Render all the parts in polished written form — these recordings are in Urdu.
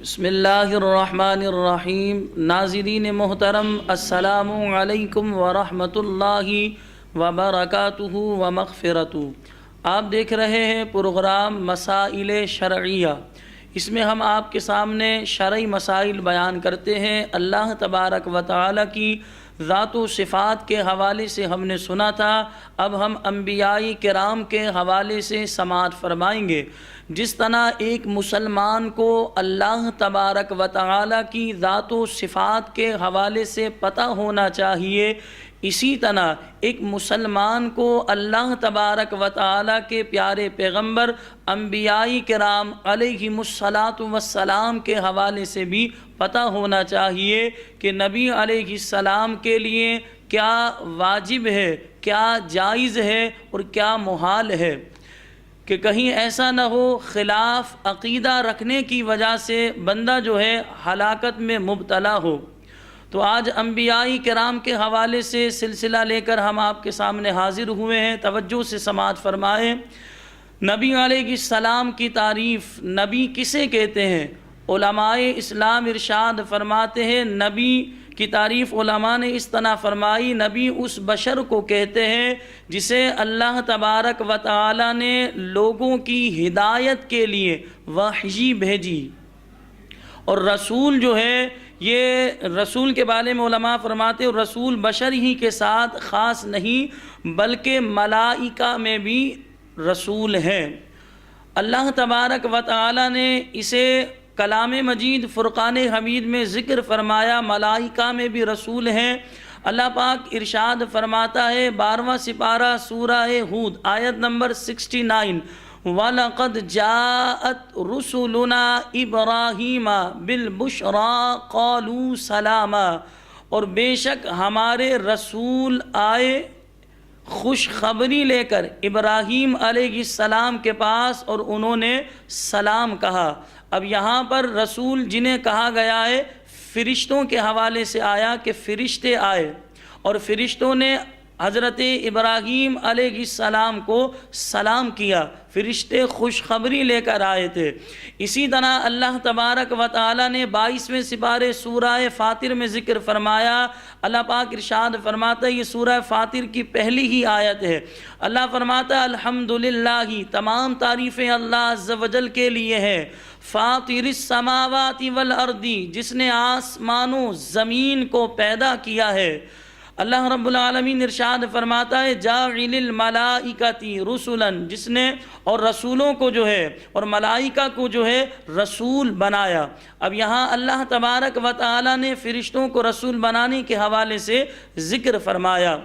بسم اللہ الرحمن الرحیم۔ ناظرین محترم، السلام علیکم ورحمۃ اللہ وبرکاتہ ومغفرتہ۔ آپ دیکھ رہے ہیں پروگرام مسائل شرعیہ۔ اس میں ہم آپ کے سامنے شرعی مسائل بیان کرتے ہیں۔ اللہ تبارک و تعالی کی ذات و صفات کے حوالے سے ہم نے سنا تھا، اب ہم انبیاء کرام کے حوالے سے سماعت فرمائیں گے۔ جس طرح ایک مسلمان کو اللہ تبارک و تعالی کی ذات و صفات کے حوالے سے پتہ ہونا چاہیے، اسی طرح ایک مسلمان کو اللہ تبارک و تعالی کے پیارے پیغمبر انبیاء کرام علیہم السلام کے حوالے سے بھی پتہ ہونا چاہیے کہ نبی علیہ السلام کے لیے کیا واجب ہے، کیا جائز ہے اور کیا محال ہے، کہ کہیں ایسا نہ ہو خلاف عقیدہ رکھنے کی وجہ سے بندہ جو ہے ہلاکت میں مبتلا ہو۔ تو آج انبیاء کرام کے حوالے سے سلسلہ لے کر ہم آپ کے سامنے حاضر ہوئے ہیں۔ توجہ سے سماعت فرمائیں۔ نبی علیہ السلام کی تعریف، نبی کسے کہتے ہیں؟ علماء اسلام ارشاد فرماتے ہیں، نبی کی تعریف علماء نے اس طرح فرمائی، نبی اس بشر کو کہتے ہیں جسے اللہ تبارک و تعالی نے لوگوں کی ہدایت کے لیے وحی بھیجی۔ اور رسول جو ہے، یہ رسول کے بارے میں علماء فرماتے ہیں رسول بشر ہی کے ساتھ خاص نہیں بلکہ ملائکہ میں بھی رسول ہیں۔ اللہ تبارک و تعالی نے اسے کلام مجید فرقان حمید میں ذکر فرمایا، ملائکہ میں بھی رسول ہیں۔ اللہ پاک ارشاد فرماتا ہے 12واں سپارہ سورہ ہود آیت نمبر 69، وَلَقَدْ جَاءَتْ رُسُلُنَا إِبْرَاهِيمَ بِالْبُشْرَى قَالُوا سَلَامًا، اور بے شک ہمارے رسول آئے خوشخبری لے کر ابراہیم علیہ السلام کے پاس اور انہوں نے سلام کہا۔ اب یہاں پر رسول جنہیں کہا گیا ہے فرشتوں کے حوالے سے آیا کہ فرشتے آئے اور فرشتوں نے حضرت ابراہیم علیہ السلام کو سلام کیا، فرشتے خوشخبری لے کر آئے تھے۔ اسی طرح اللہ تبارک و تعالی نے 22ویں سپارے سورہ فاطر میں ذکر فرمایا۔ اللہ پاک ارشاد فرماتا ہے، یہ سورہ فاطر کی پہلی ہی آیت ہے۔ اللہ فرماتا ہے الحمدللہ، تمام تعریفیں اللہ عز و جل کے لیے ہیں، فاطر السماوات والارض، جس نے آسمانوں زمین کو پیدا کیا ہے۔ اللہ رب العالمین ارشاد فرماتا ہے جاعل الملائکۃ رسلا، جس نے اور رسولوں کو جو ہے اور ملائکہ کو جو ہے رسول بنایا۔ اب یہاں اللہ تبارک و تعالی نے فرشتوں کو رسول بنانے کے حوالے سے ذکر فرمایا۔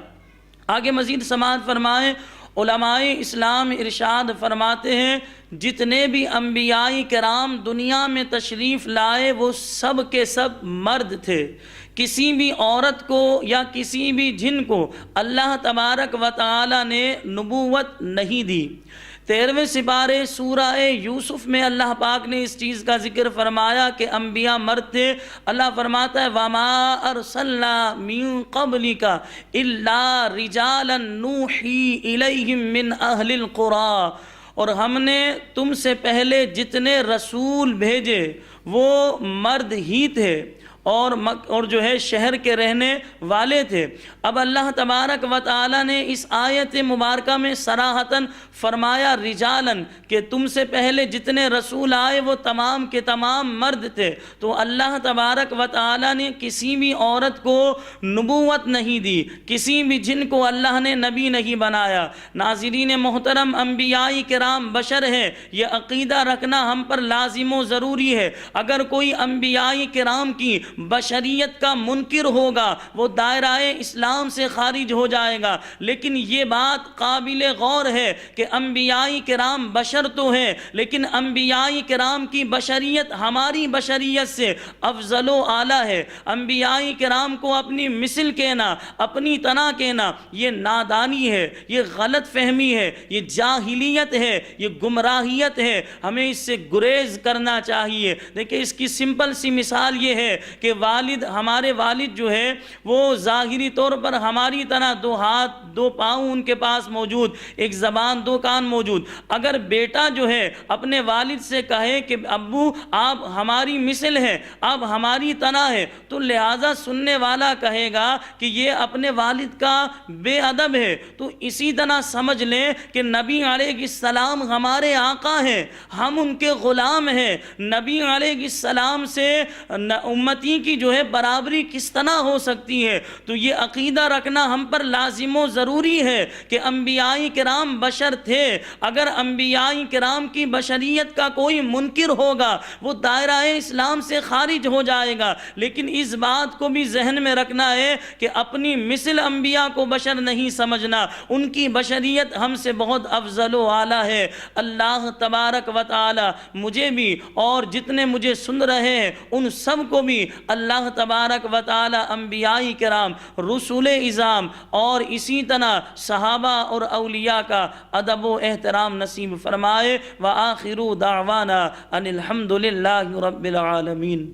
آگے مزید سماعت فرمائیں۔ علماء اسلام ارشاد فرماتے ہیں جتنے بھی انبیاء کرام دنیا میں تشریف لائے وہ سب کے سب مرد تھے، کسی بھی عورت کو یا کسی بھی جن کو اللہ تبارک و تعالی نے نبوت نہیں دی۔ 13ویں سپارے سورہ یوسف میں اللہ پاک نے اس چیز کا ذکر فرمایا کہ انبیاء مرد تھے۔ اللہ فرماتا ہے وَمَا أَرْسَلْنَا مِن قَبْلِكَ إِلَّا رِجَالًا نُوحِي إِلَيْهِم مِّنْ أَهْلِ الْقُرَىٰ، اور ہم نے تم سے پہلے جتنے رسول بھیجے وہ مرد ہی تھے اور جو ہے شہر کے رہنے والے تھے۔ اب اللہ تبارک و تعالی نے اس آیت مبارکہ میں صراحتاً فرمایا رجالن، کہ تم سے پہلے جتنے رسول آئے وہ تمام کے تمام مرد تھے۔ تو اللہ تبارک و تعالی نے کسی بھی عورت کو نبوت نہیں دی، کسی بھی جن کو اللہ نے نبی نہیں بنایا۔ ناظرین محترم، انبیاء کرام بشر ہیں، یہ عقیدہ رکھنا ہم پر لازم و ضروری ہے۔ اگر کوئی انبیاء کرام کی بشریت کا منکر ہوگا وہ دائرہ اسلام سے خارج ہو جائے گا۔ لیکن یہ بات قابل غور ہے کہ انبیاء کرام بشر تو ہیں، لیکن انبیاء کرام کی بشریت ہماری بشریت سے افضل و اعلیٰ ہے۔ انبیاء کرام کو اپنی مثل کہنا، اپنی طرح کہنا، یہ نادانی ہے، یہ غلط فہمی ہے، یہ جاہلیت ہے، یہ گمراہیت ہے۔ ہمیں اس سے گریز کرنا چاہیے۔ دیکھیں اس کی سمپل سی مثال یہ ہے کہ کہ والد ہمارے والد جو ہے وہ ظاہری طور پر ہماری طرح دو ہاتھ دو پاؤں ان کے پاس موجود، ایک زبان دو کان موجود، اگر بیٹا جو ہے اپنے والد سے کہے کہ ابو آپ ہماری مثل ہیں، آپ ہماری طرح ہے، تو لہٰذا سننے والا کہے گا کہ یہ اپنے والد کا بے ادب ہے۔ تو اسی طرح سمجھ لیں کہ نبی علیہ السلام ہمارے آقا ہیں، ہم ان کے غلام ہیں۔ نبی علیہ السلام سے امتی کی جو ہے برابری کس طرح ہو سکتی ہے؟ تو یہ عقیدہ رکھنا ہم پر لازم و ضروری ہے کہ انبیاء کرام بشر تھے۔ اگر انبیاء کرام کی بشریت کا کوئی منکر ہوگا وہ دائرہ اسلام سے خارج ہو جائے گا، لیکن اس بات کو بھی ذہن میں رکھنا ہے کہ اپنی مثل انبیاء کو بشر نہیں سمجھنا، ان کی بشریت ہم سے بہت افضل و اعلیٰ ہے۔ اللہ تبارک و تعالی مجھے بھی اور جتنے مجھے سن رہے ہیں ان سب کو بھی اللہ تبارک و تعالی انبیاء کرام، رسول اعظام اور اسی طرح صحابہ اور اولیاء کا ادب و احترام نصیب فرمائے۔ وآخر دعوانا ان الحمد للہ رب العالمین۔